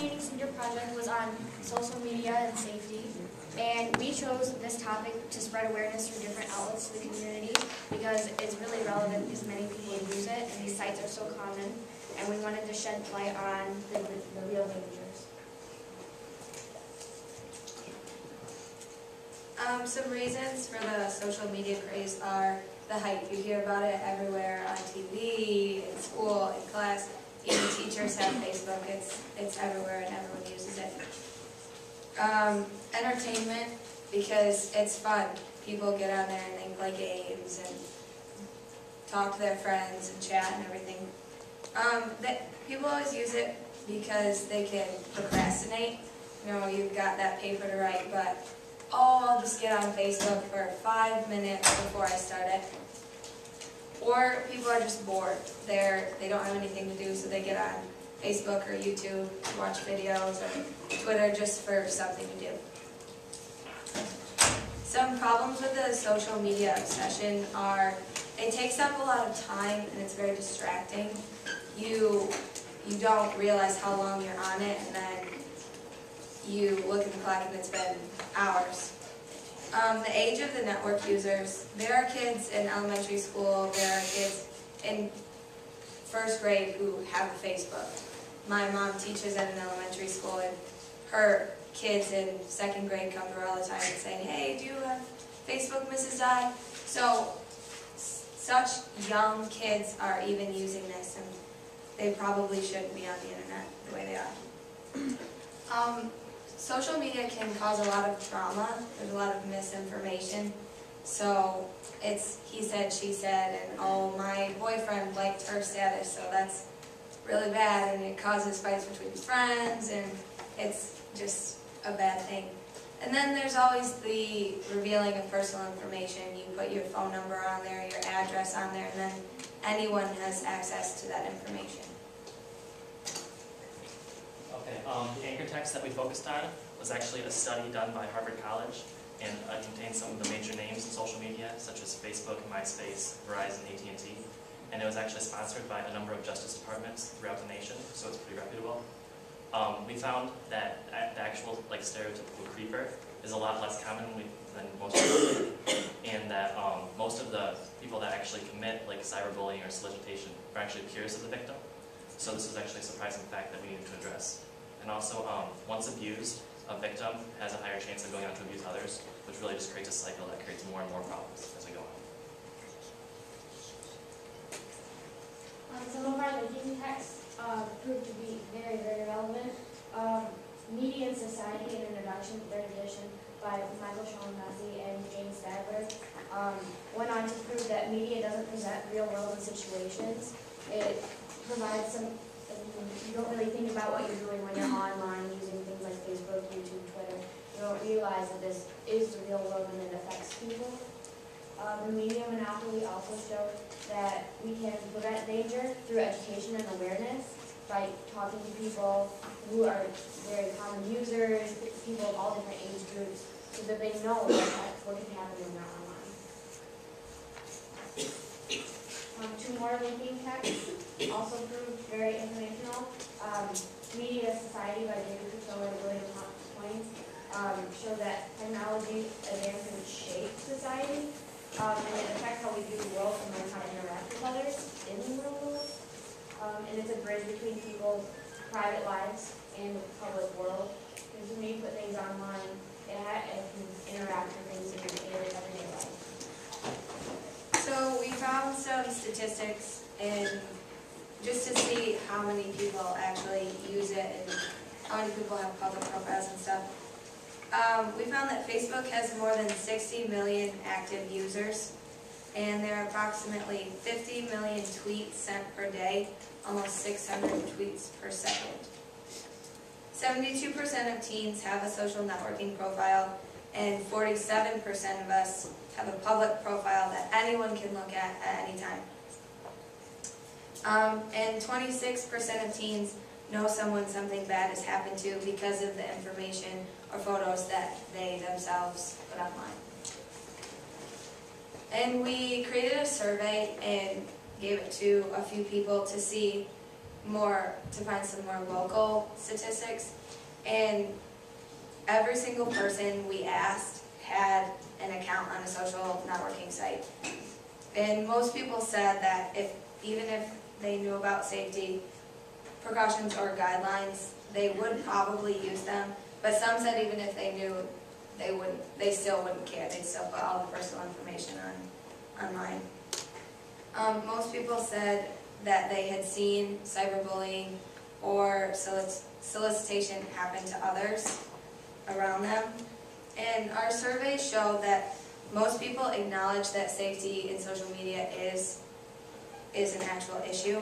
remaining senior project was on social media and safety, and we chose this topic to spread awareness through different outlets to the community because it's really relevant because many people use it and these sites are so common, and we wanted to shed light on the real dangers. Some reasons for the social media craze are the hype. You hear about it everywhere on TV, in school, in class. Even teachers have Facebook. It's everywhere and everyone uses it. Entertainment, because it's fun. People get on there and they play games and talk to their friends and chat and everything. People always use it because they can procrastinate. You know, you've got that paper to write, but I'll just get on Facebook for 5 minutes before I start it. Or people are just bored. They don't have anything to do, so they get on Facebook or YouTube to watch videos, or Twitter just for something to do. Some problems with the social media obsession are it takes up a lot of time and it's very distracting. You don't realize how long you're on it, and then you look at the clock and it's been hours. The age of the network users, there are kids in elementary school, there are kids in first grade who have a Facebook. My mom teaches at an elementary school, and her kids in second grade come to her all the time and say, "Hey, do you have Facebook, Mrs. I?" So, such young kids are even using this, and they probably shouldn't be on the internet the way they are. Social media can cause a lot of trauma. There's a lot of misinformation. So it's he said, she said, and oh, my boyfriend liked her status, so that's really bad, and it causes fights between friends, and it's just a bad thing. And then there's always the revealing of personal information. You put your phone number on there, your address on there, and then anyone has access to that information. Okay, the anchor text that we focused on was actually a study done by Harvard College, and it contains some of the major names in social media, such as Facebook, MySpace, Verizon, AT&T, and it was actually sponsored by a number of justice departments throughout the nation, so it's pretty reputable. We found that the actual stereotypical creeper is a lot less common than most people think, and that most of the people that actually commit cyberbullying or solicitation are actually peers of the victim. So this is actually a surprising fact that we needed to address. And also, once abused, a victim has a higher chance of going on to abuse others, which really just creates a cycle that creates more and more problems as we go on. Some of our linking texts proved to be very, very relevant. Media and Society, an introduction, third edition, by Michael Shaughnessy and James Stadler, went on to prove that media doesn't present real-world situations. It provides some, you don't really think about what you're doing when you're online using things like Facebook, YouTube, Twitter. You don't realize that this is the real world and it affects people. The media monopoly also showed that we can prevent danger through education and awareness by talking to people who are very common users, people of all different age groups, so that they know what can happen when they're online. Two more linking texts also proved very informational. Media Society by David Coachella and William Points show that technology advancements shape society, and it affects how we view the world and learn how to interact with others in the real world. And it's a bridge between people's private lives and the public world. Because when you put things online, it can interact with things in your everyday life. So we found some statistics just to see how many people actually use it and how many people have public profiles and stuff. We found that Facebook has more than 60 million active users, and there are approximately 50 million tweets sent per day, almost 600 tweets per second. 72% of teens have a social networking profile, and 47% of us have a public profile that anyone can look at any time. And 26% of teens know someone something bad has happened to because of the information or photos that they themselves put online. And we created a survey and gave it to a few people to see some more local statistics, and every single person we asked had an account on a social networking site. And most people said that even if they knew about safety precautions or guidelines, they would probably use them. But some said even if they knew, they still wouldn't care. They'd still put all the personal information online. Most people said that they had seen cyberbullying or solicitation happen to others around them. And our surveys show that most people acknowledge that safety in social media is an actual issue.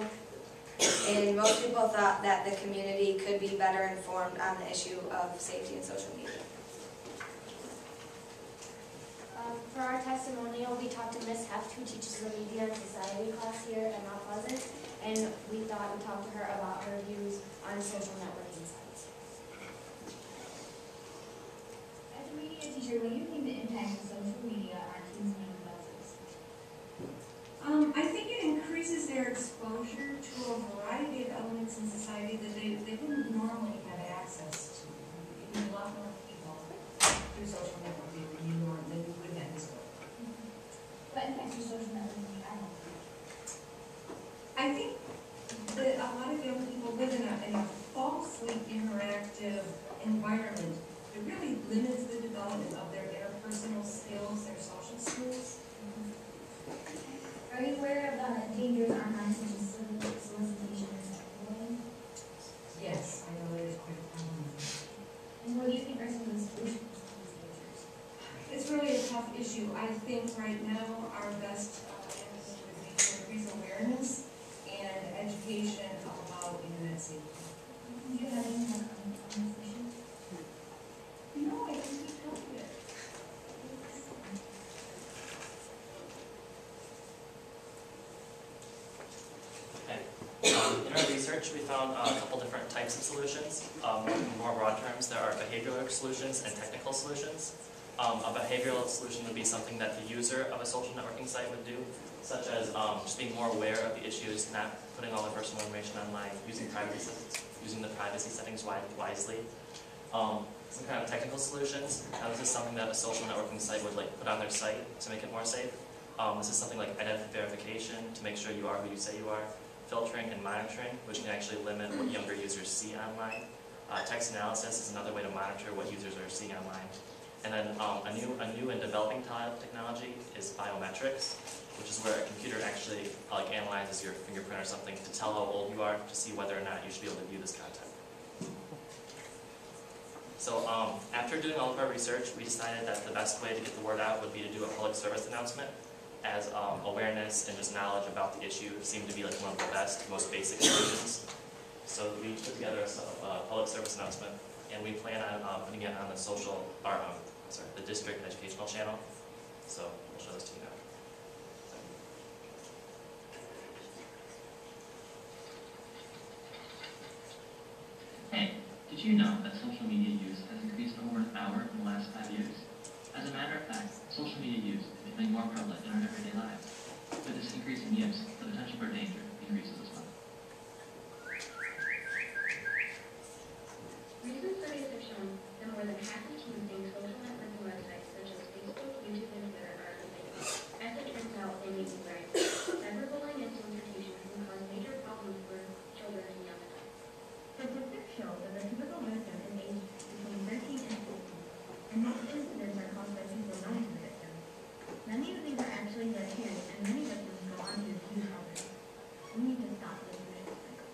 And most people thought that the community could be better informed on the issue of safety in social media. For our testimonial, we talked to Miss Heft, who teaches the Media and Society class here at Mount Pleasant, and we thought we'd talk to her about her views on social networking sites. As a media teacher, what do you think the impact of social media on teens and young adults is? I think it increases their exposure to a variety of elements in society that they wouldn't normally have access to. You meet a lot more people through social networking than you would have in school. What impacts your social networking have? I think that a lot of young people live in a falsely interactive environment that really limits the development of their interpersonal skills, their social skills. Are you aware of the dangers online, such as solicitation and cyberbullying? Yes, I know it is quite common. And what do you think are some of the solutions to these dangers? It's really a tough issue. I think right now our best answer would be to increase awareness and education about internet safety. Do you have any more comment on this issue? No, I think we covered it. In our research, we found a couple different types of solutions. In more broad terms, there are behavioral solutions and technical solutions. A behavioral solution would be something that the user of a social networking site would do, such as just being more aware of the issues, not putting all their personal information online, using the privacy settings wisely. Some kind of technical solutions. Now, this is something that a social networking site would put on their site to make it more safe. This is something like identity verification to make sure you are who you say you are. Filtering and monitoring, which can actually limit what younger users see online. Text analysis is another way to monitor what users are seeing online. And then a new and developing technology is biometrics, which is where a computer actually analyzes your fingerprint or something to tell how old you are to see whether or not you should be able to view this content. So after doing all of our research, we decided that the best way to get the word out would be to do a public service announcement, as awareness and just knowledge about the issue seemed to be one of the best, most basic solutions. So we put together a public service announcement, and we plan on putting it on the district educational channel. So we'll show this to you now. Hey, did you know that social media use has increased over an hour in the last 5 years? As a matter of fact, social media use is becoming more prevalent in our everyday lives. With this increase in use, the potential for danger increases as well. Recent studies have shown that more than half of teens think social networking websites such as Facebook, YouTube, and Twitter are unsafe. As it turns out, they may be right. Cyberbullying and solicitation can cause major problems for children and young adults. Statistics show that the typical victim is aged between 13 and 15, and most incidents are caused by people known to the victim. Many of these are actually their peers, and many victims go on to accuse others. We need to stop this vicious cycle.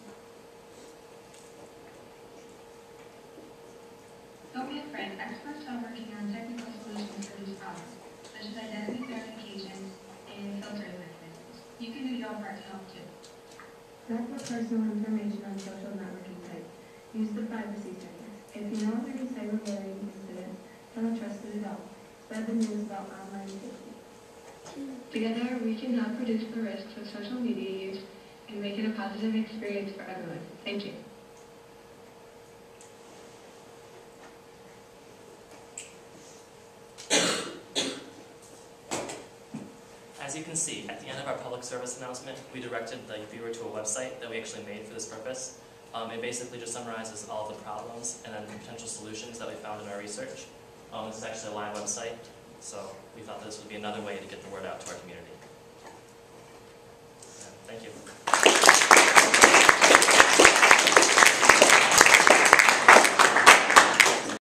Don't be afraid. Experts are working on technical solutions for these problems, such as identity verification and filtering mechanisms. You can do your part to help too. Don't put personal information on social networking sites. Use the privacy settings. If you know of any cyberbullying incidents, don't trust it at all. Spread the news about online safety. Together, we can help reduce the risks of social media use and make it a positive experience for everyone. Thank you. As you can see, at the end of our public service announcement, we directed the viewer to a website that we actually made for this purpose. It basically just summarizes all of the problems and then the potential solutions that we found in our research. This is actually a live website, so we thought this would be another way to get the word out to our community.